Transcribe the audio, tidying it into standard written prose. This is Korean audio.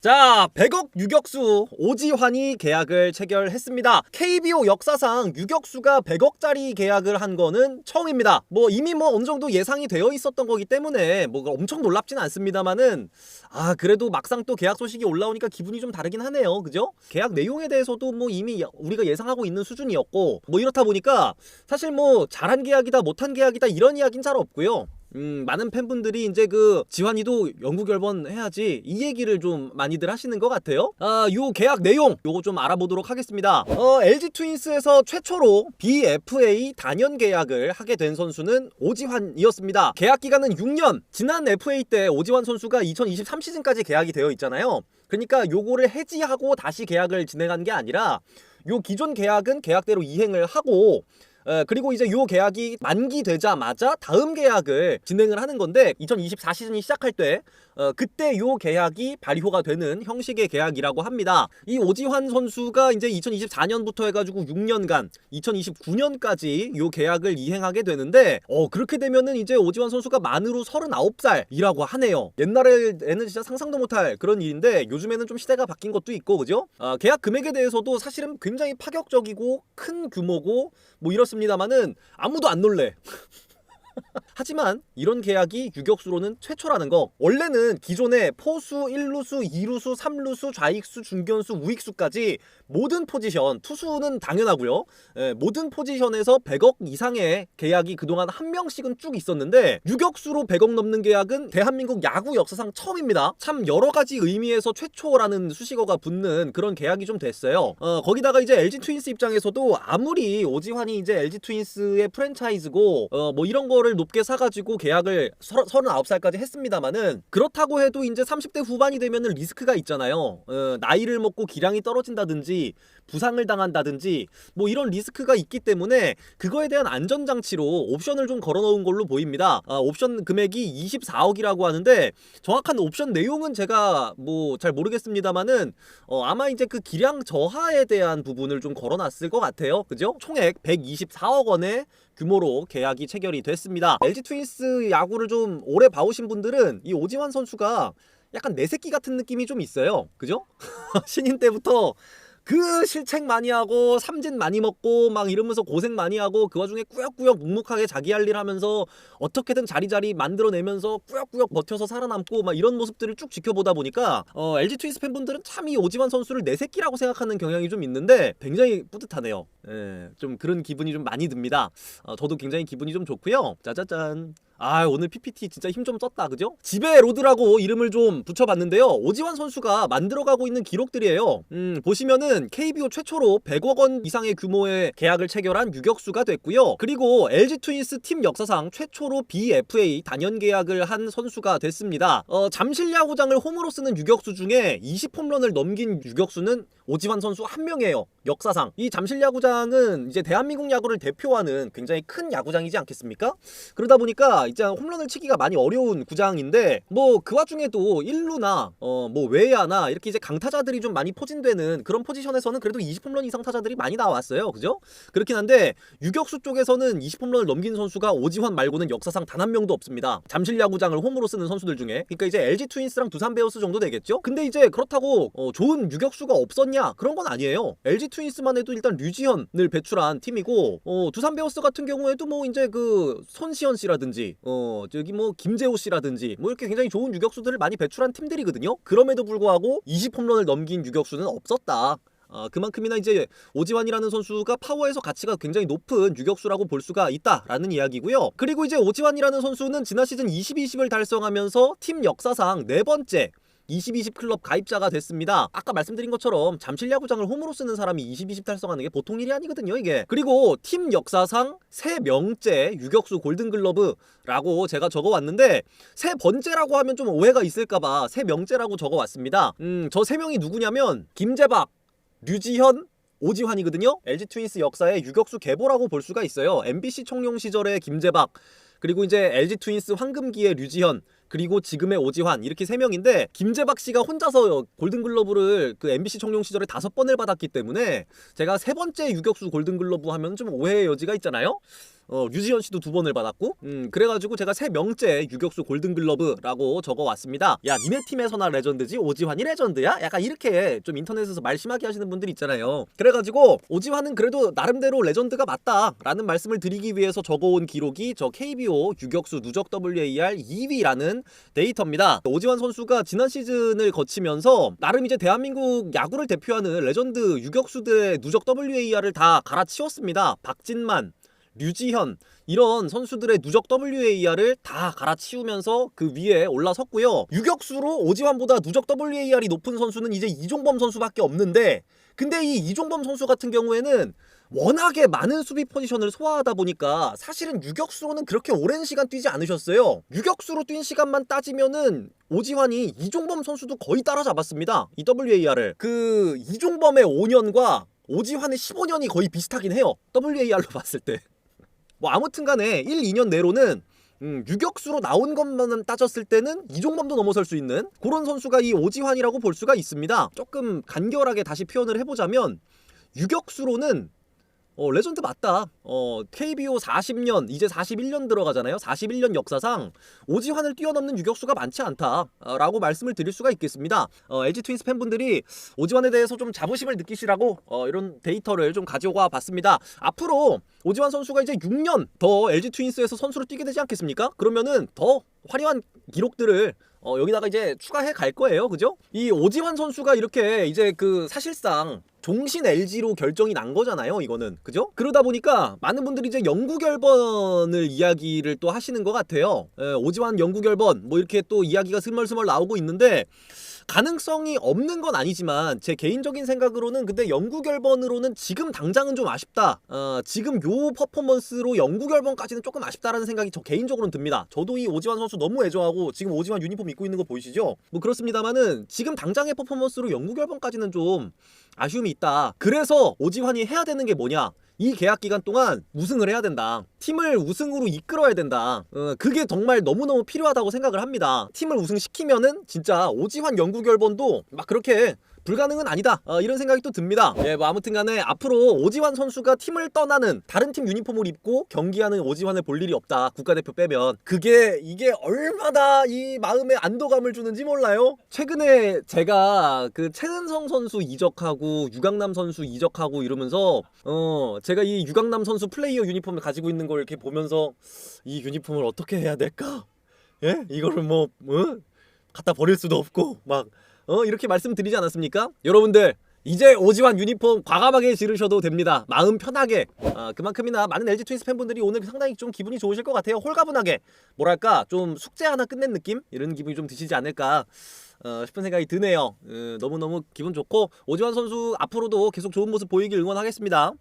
자, 100억 유격수 오지환이 계약을 체결했습니다. KBO 역사상 유격수가 100억짜리 계약을 한 거는 처음입니다. 이미 어느 정도 예상이 되어 있었던 거기 때문에 엄청 놀랍진 않습니다만은 그래도 막상 또 계약 소식이 올라오니까 기분이 좀 다르긴 하네요. 그죠? 계약 내용에 대해서도 이미 우리가 예상하고 있는 수준이었고 이렇다 보니까 사실 잘한 계약이다 못한 계약이다 이런 이야기는 잘 없고요. 많은 팬분들이 이제 지환이도 영구 결번해야지 이 얘기를 좀 많이들 하시는 것 같아요. 요 계약 내용 요거 좀 알아보도록 하겠습니다. LG 트윈스에서 최초로 BFA 단연 계약을 하게 된 선수는 오지환이었습니다. 계약 기간은 6년. 지난 FA 때 오지환 선수가 2023 시즌까지 계약이 되어 있잖아요. 그러니까 요거를 해지하고 다시 계약을 진행한 게 아니라 요 기존 계약은 계약대로 이행을 하고 그리고 이제 요 계약이 만기되자마자 다음 계약을 진행을 하는 건데 2024 시즌이 시작할 때 그때 요 계약이 발효가 되는 형식의 계약이라고 합니다. 이 오지환 선수가 이제 2024년부터 해가지고 6년간 2029년까지 요 계약을 이행하게 되는데 그렇게 되면은 이제 오지환 선수가 만으로 39살이라고 하네요. 옛날에는 진짜 상상도 못할 그런 일인데 요즘에는 좀 시대가 바뀐 것도 있고 그죠? 계약 금액에 대해서도 사실은 굉장히 파격적이고 큰 규모고 이렇습니다만은 아무도 안 놀래. 하지만 이런 계약이 유격수로는 최초라는 거. 원래는 기존에 포수, 1루수, 2루수, 3루수, 좌익수, 중견수, 우익수까지 모든 포지션, 투수는 당연하고요. 모든 포지션에서 100억 이상의 계약이 그동안 한 명씩은 쭉 있었는데 유격수로 100억 넘는 계약은 대한민국 야구 역사상 처음입니다. 참 여러 가지 의미에서 최초라는 수식어가 붙는 그런 계약이 좀 됐어요. 거기다가 이제 LG 트윈스 입장에서도 아무리 오지환이 이제 LG 트윈스의 프랜차이즈고 이런 거를 높게 사가지고 계약을 39살까지 했습니다만은 그렇다고 해도 이제 30대 후반이 되면은 리스크가 있잖아요. 나이를 먹고 기량이 떨어진다든지 부상을 당한다든지 이런 리스크가 있기 때문에 그거에 대한 안전장치로 옵션을 좀 걸어놓은 걸로 보입니다. 옵션 금액이 24억이라고 하는데 정확한 옵션 내용은 제가 잘 모르겠습니다만은 아마 이제 그 기량 저하에 대한 부분을 좀 걸어놨을 것 같아요. 그죠? 총액 124억 원의 규모로 계약이 체결이 됐습니다. LG 트윈스 야구를 좀 오래 봐오신 분들은 이 오지환 선수가 약간 내 새끼 같은 느낌이 좀 있어요. 그죠? 신인 때부터 그 실책 많이 하고 삼진 많이 먹고 이러면서 고생 많이 하고 그 와중에 꾸역꾸역 묵묵하게 자기 할 일 하면서 어떻게든 자리 만들어내면서 꾸역꾸역 버텨서 살아남고 이런 모습들을 쭉 지켜보다 보니까 LG 트윈스 팬분들은 참 이 오지환 선수를 내 새끼라고 생각하는 경향이 좀 있는데 굉장히 뿌듯하네요. 좀 그런 기분이 좀 많이 듭니다. 저도 굉장히 기분이 좀 좋고요. 짜자잔. 오늘 PPT 진짜 힘 좀 썼다 그죠? 지배 로드라고 이름을 좀 붙여봤는데요. 오지환 선수가 만들어가고 있는 기록들이에요. 보시면은 KBO 최초로 100억 원 이상의 규모의 계약을 체결한 유격수가 됐고요. 그리고 LG 트윈스 팀 역사상 최초로 BFA 단연 계약을 한 선수가 됐습니다. 잠실 야구장을 홈으로 쓰는 유격수 중에 20홈런을 넘긴 유격수는 오지환 선수 한 명이에요. 역사상. 이 잠실 야구장은 이제 대한민국 야구를 대표하는 굉장히 큰 야구장이지 않겠습니까? 그러다 보니까 이제 홈런을 치기가 많이 어려운 구장인데 그 와중에도 1루나 외야나 이렇게 이제 강타자들이 좀 많이 포진되는 그런 포지션에서는 그래도 20홈런 이상 타자들이 많이 나왔어요. 그죠? 그렇긴 한데 유격수 쪽에서는 20홈런을 넘긴 선수가 오지환 말고는 역사상 단 한 명도 없습니다. 잠실 야구장을 홈으로 쓰는 선수들 중에. 그러니까 이제 LG 트윈스랑 두산 베어스 정도 되겠죠? 근데 이제 그렇다고 좋은 유격수가 없었냐? 그런 건 아니에요. LG 트윈스만 해도 일단 류지현을 배출한 팀이고 두산 베어스 같은 경우에도 이제 손시현 씨라든지 저기 김재호 씨라든지 이렇게 굉장히 좋은 유격수들을 많이 배출한 팀들이거든요. 그럼에도 불구하고 20홈런을 넘긴 유격수는 없었다. 그만큼이나 이제 오지환이라는 선수가 파워에서 가치가 굉장히 높은 유격수라고 볼 수가 있다라는 이야기고요. 그리고 이제 오지환이라는 선수는 지난 시즌 20-20을 달성하면서 팀 역사상 4번째 20-20 클럽 가입자가 됐습니다. 아까 말씀드린 것처럼 잠실 야구장을 홈으로 쓰는 사람이 20-20 달성하는 게 보통 일이 아니거든요, 이게. 그리고 팀 역사상 3명째 유격수 골든글러브라고 제가 적어왔는데 3번째라고 하면 좀 오해가 있을까봐 3명째라고 적어왔습니다. 저 3명이 누구냐면 김재박, 류지현, 오지환이거든요. LG 트윈스 역사의 유격수 계보라고 볼 수가 있어요. MBC 청룡 시절의 김재박, 그리고 이제 LG 트윈스 황금기의 류지현, 그리고 지금의 오지환, 이렇게 3명인데 김재박 씨가 혼자서 골든글러브를 MBC 청룡 시절에 5번을 받았기 때문에 제가 3번째 유격수 골든글러브 하면 좀 오해의 여지가 있잖아요. 류지현 씨도 2번을 받았고 그래가지고 제가 3명째 유격수 골든글러브라고 적어왔습니다. 야 니네 팀에서나 레전드지 오지환이 레전드야? 약간 이렇게 좀 인터넷에서 말 심하게 하시는 분들 있잖아요. 그래가지고 오지환은 그래도 나름대로 레전드가 맞다라는 말씀을 드리기 위해서 적어온 기록이 저 KBO 유격수 누적 WAR 2위라는 데이터입니다. 오지환 선수가 지난 시즌을 거치면서 나름 이제 대한민국 야구를 대표하는 레전드 유격수들의 누적 WAR을 다 갈아치웠습니다. 박진만, 류지현 이런 선수들의 누적 WAR을 다 갈아치우면서 그 위에 올라섰고요. 유격수로 오지환보다 누적 WAR이 높은 선수는 이제 이종범 선수밖에 없는데, 근데 이 이종범 선수 같은 경우에는 워낙에 많은 수비 포지션을 소화하다 보니까 사실은 유격수로는 그렇게 오랜 시간 뛰지 않으셨어요. 유격수로 뛴 시간만 따지면은 오지환이 이종범 선수도 거의 따라잡았습니다. 이 WAR을. 그 이종범의 5년과 오지환의 15년이 거의 비슷하긴 해요. WAR로 봤을 때. 뭐 아무튼 간에 1, 2년 내로는 유격수로 나온 것만 따졌을 때는 이종범도 넘어설 수 있는 그런 선수가 이 오지환이라고 볼 수가 있습니다. 조금 간결하게 다시 표현을 해보자면 유격수로는 레전드 맞다. KBO 40년 이제 41년 들어가잖아요. 41년 역사상 오지환을 뛰어넘는 유격수가 많지 않다라고 말씀을 드릴 수가 있겠습니다. LG 트윈스 팬분들이 오지환에 대해서 좀 자부심을 느끼시라고 이런 데이터를 좀 가져와 봤습니다. 앞으로 오지환 선수가 이제 6년 더 LG 트윈스에서 선수로 뛰게 되지 않겠습니까? 그러면은 더 화려한 기록들을 여기다가 이제 추가해 갈 거예요. 그죠? 이 오지환 선수가 이렇게 이제 그 사실상 종신 LG로 결정이 난 거잖아요. 이거는. 그죠? 그러다 보니까 많은 분들이 이제 영구 결번을 이야기를 또 하시는 것 같아요. 오지환 영구 결번 뭐 이렇게 또 이야기가 스멀스멀 나오고 있는데 가능성이 없는 건 아니지만 제 개인적인 생각으로는 근데 영구 결번으로는 지금 당장은 좀 아쉽다. 지금 요 퍼포먼스로 영구 결번까지는 조금 아쉽다라는 생각이 저 개인적으로는 듭니다. 저도 이 오지환 선수 너무 애정하고 지금 오지환 유니폼 입고 있는 거 보이시죠? 뭐 그렇습니다만은 지금 당장의 퍼포먼스로 영구 결번까지는 좀 아쉬움이 있다. 그래서 오지환이 해야 되는 게 뭐냐? 이 계약 기간 동안 우승을 해야 된다. 팀을 우승으로 이끌어야 된다. 그게 정말 너무너무 필요하다고 생각을 합니다. 팀을 우승시키면은 진짜 오지환 영구 결번도 막 그렇게 불가능은 아니다. 이런 생각이 또 듭니다. 예, 뭐 아무튼 간에 앞으로 오지환 선수가 팀을 떠나는 다른 팀 유니폼을 입고 경기하는 오지환을 볼 일이 없다. 국가대표 빼면. 이게 얼마나 이 마음에 안도감을 주는지 몰라요. 최근에 제가 그 최은성 선수 이적하고 유강남 선수 이적하고 이러면서 제가 이 유강남 선수 플레이어 유니폼을 가지고 있는 걸 이렇게 보면서 이 유니폼을 어떻게 해야 될까? 예? 이거를 갖다 버릴 수도 없고 막 이렇게 말씀드리지 않았습니까? 여러분들 이제 오지환 유니폼 과감하게 지르셔도 됩니다. 마음 편하게. 그만큼이나 많은 LG 트윈스 팬분들이 오늘 상당히 좀 기분이 좋으실 것 같아요. 홀가분하게 뭐랄까 좀 숙제 하나 끝낸 느낌? 이런 기분이 좀 드시지 않을까 싶은 생각이 드네요. 너무너무 기분 좋고 오지환 선수 앞으로도 계속 좋은 모습 보이길 응원하겠습니다.